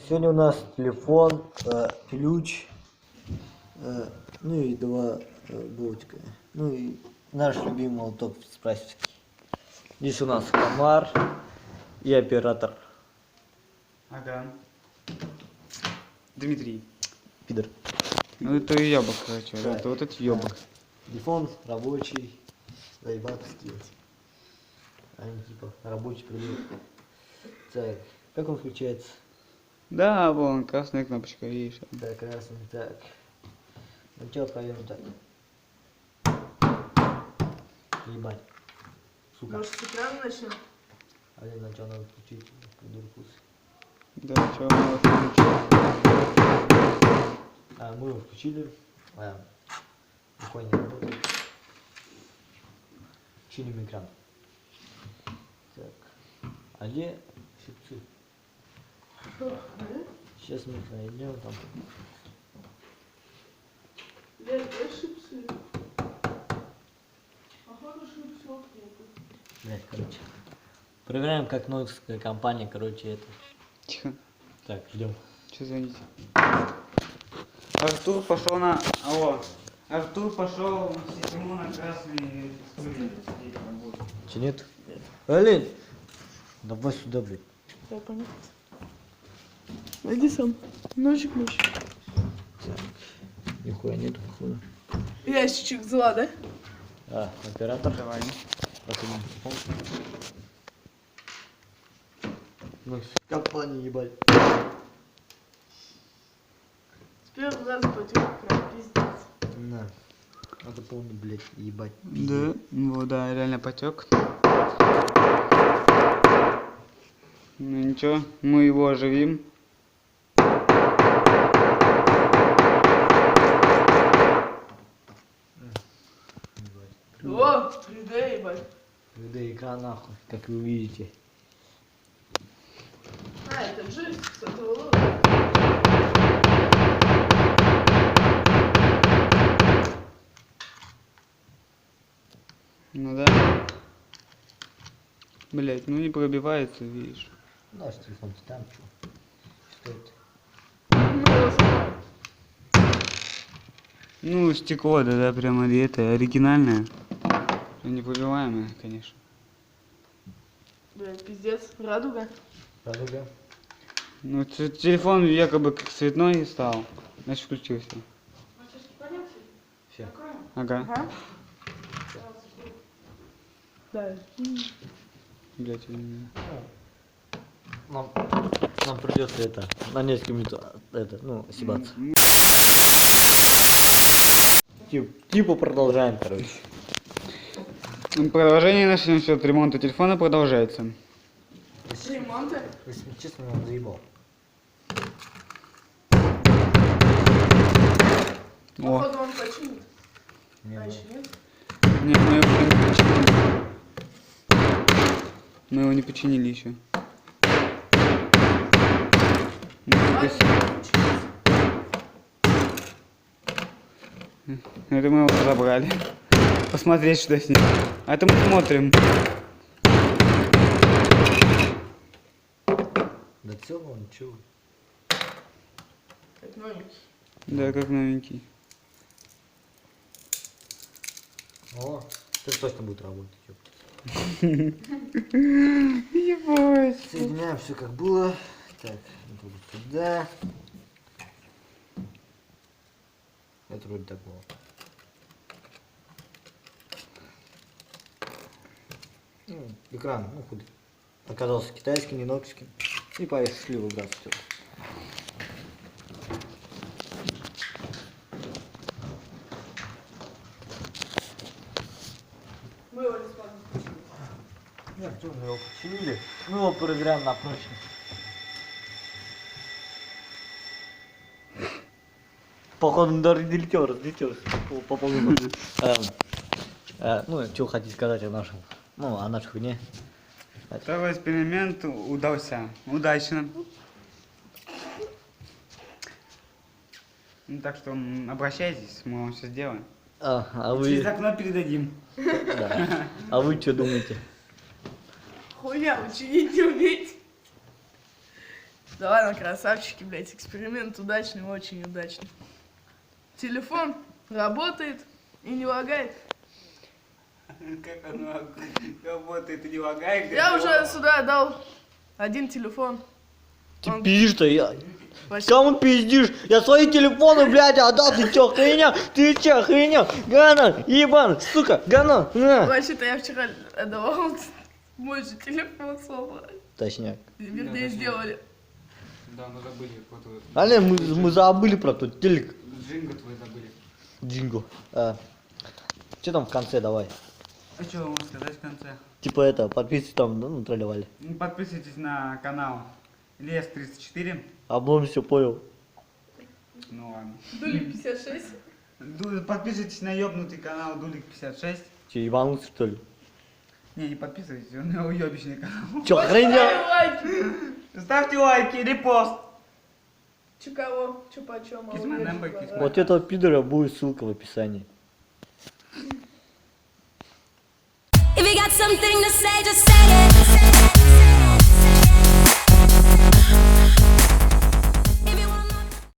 Сегодня у нас телефон, ключ, ну и два болтика. Ну и наш любимый молоток с пластики. Здесь у нас комар и оператор. Ага. Дмитрий. Пидор. Ну это ёбок, короче. Да. Это вот этот ёбок. Телефон рабочий, заебаться сделать. Они типа рабочий придут. Так, как он включается? Да, вон, красная кнопочка, видишь. Да, красный, так. Ну что, проверим так. Ебать. Сука. Может, с экрана начнем? А не, начал надо включить, придуркус. Да, чё, мы включили. Мы его включили. Никакой не работает. Чиним экран. Так. А где щипцы? Сейчас мы их найдем там. Лер, где шипсы? Походу шипсов нету. Блять, короче. Проверяем, как новская компания, короче, это. Тихо. Так, ждем. Чё звоните? Артур пошел на... Алло. Артур пошел в систему на красный стулья. Че нет? Алин! Давай сюда, блядь. Я понял. Иди сам. Ножик. Так. Нихуя нету, походу. Ящичек зла, да? Оператор. Давай. Потом телефон. Ну, компания, ебать. С первого раза потек экран, пиздец. На. Надо полный, блядь, ебать. Да, ну да, реально потек. Ну ничего, мы его оживим. О, 3D, ебать. 3D экран нахуй, как вы видите. Это джойстик с этого лода. Ну да. Блять, ну не пробивается, видишь. Наш телефон там, чё? Что это? Ну, я знаю. Ну, стекло, да, прямо это оригинальное. Непробиваемое, конечно. Блядь, пиздец. Радуга. Радуга. Ну, телефон якобы как цветной стал. Значит, включился. Все. Ага. Ага. Да. Блять, Нам придется это на несколько минут съебаться. Типа продолжаем, короче. Продолжение нашего насчет ремонта телефона продолжается. Ремонты? Если честно, он заебал. О, Походу он починит. Не, А ну, еще нет? нет, мы его не починили. Мы его не починили еще. Это мы его забрали. Посмотреть, что с ним. А это мы смотрим. да целого ничего. Как новенький. Да, как новенький. О, это точно будет работать, ёпта. Ебать. Соединяем все как было. Так, это вот сюда. Это вроде так было. Экран, хуй. Оказался китайский, не нокский. И поехали выбраться все. Мы его бесплатно починили. Нет, что мы его починили. Мы его проверяем на прочность. Походу, даже разлетелся по полу. Ну, что хотите сказать о нашем, о нашей хуйне? Второй эксперимент удался. Удачно. Ну, так что обращайтесь, мы вам все сделаем. А Через вы... окно передадим. Да. А вы что думаете? Хуя, учинить не уметь. Да ладно, красавчики, блядь, эксперимент удачный, очень удачный. Телефон работает и не лагает. Как оно работает и не лагает? Я уже сюда дал один телефон. Ты Он пиздишь-то, я... вообще- Кому пиздишь? Я свои телефоны, блядь, отдал, ты чё, хуйня? Ты чё, хуйня? Гана, ебан, сука, гана, на. Вообще-то я вчера отдавал мой же телефон сломали. Точняк. Вернее, точнее. сделали. Да, мы забыли. Вот, Але мы забыли про тот телек. Джинго твой забыли. Джинго. Что там в конце, давай? А что вам сказать в конце? Типа это, подписывайтесь там, ну, тролливали. Подписывайтесь на канал Лес34. Облом все понял. Ну ладно. Дули 56. Подписывайтесь на ёбнутый канал Дулик56. Че, ебанулся, что ли? Не подписывайтесь, он уёбищный канал. Че, охренел? Лайки. Ставьте лайки, репост. Че кого? Че почем? Кисман, Нэмбо, Кисман. Вот этого пидора будет ссылка в описании. If you got something to say, just say it.